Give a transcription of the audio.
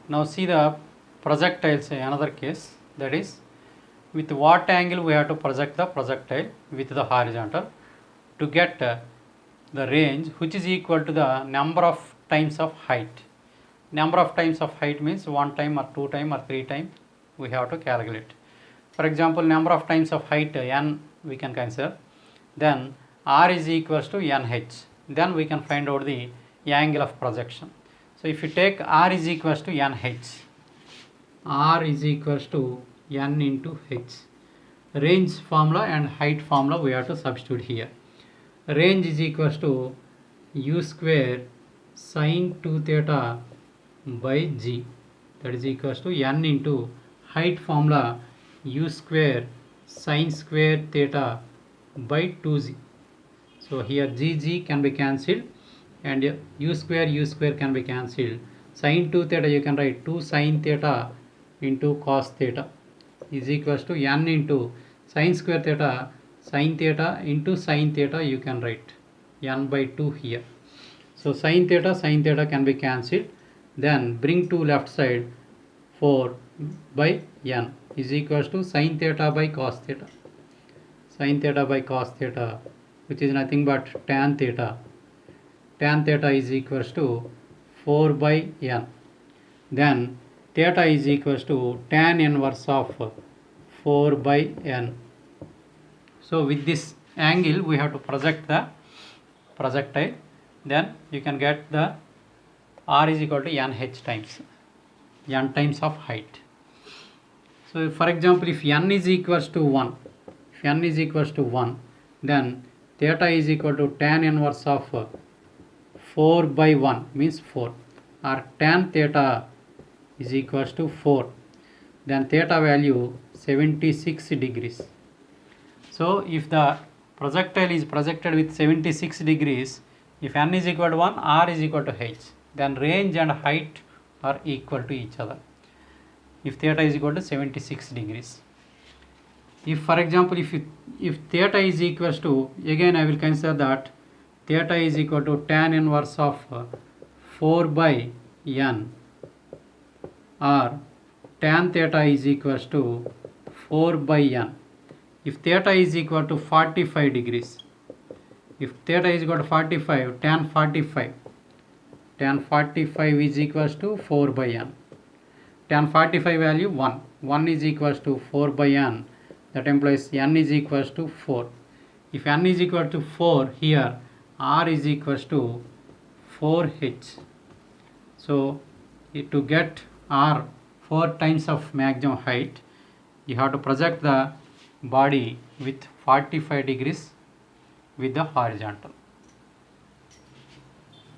Now see the projectiles, another case, that is with what angle we have to project the projectile with the horizontal to get the range which is equal to the number of times of height. Number of times of height means 1 time or 2 time or 3 time we have to calculate. For example, number of times of height n we can consider, then r is equals to nh, then we can find out the angle of projection. So if you take r is equals to nh, r is equals to n into h, range formula and height formula we have to substitute here. Range is equals to u square sine 2 theta by g, that is equals to n into height formula u square sine square theta by 2g. So here g can be cancelled and u square can be cancelled. Sine 2 theta you can write 2 sine theta into cos theta is equals to n into sine square theta sine theta into sine theta, you can write n by 2 here. So sine theta can be cancelled, then bring to left side, 4 by n is equals to sine theta by cos theta. Sine theta by cos theta, which is nothing but tan theta. Tan theta is equals to 4 by n. Then theta is equals to tan inverse of 4 by n. So with this angle we have to project the projectile, then you can get the r is equal to nh times, n times of height. So for example, if n is equals to 1, then theta is equal to tan inverse of 4 by 1 means 4, or tan theta is equals to 4, then theta value 76 degrees. So if the projectile is projected with 76 degrees, if n is equal to 1, r is equal to h, then range and height are equal to each other if theta is equal to 76 degrees. If for example, if theta is equals to, again I will consider that theta is equal to tan inverse of 4 by n, or tan theta is equals to 4 by n. If theta is equal to 45 degrees, if theta is equal to 45, tan 45 is equals to 4 by n. Tan 45 value 1 is equals to 4 by n, that implies n is equals to 4. If n is equal to 4, here r is equals to 4h. So to get r 4 times of maximum height, you have to project the body with 45 degrees with the horizontal.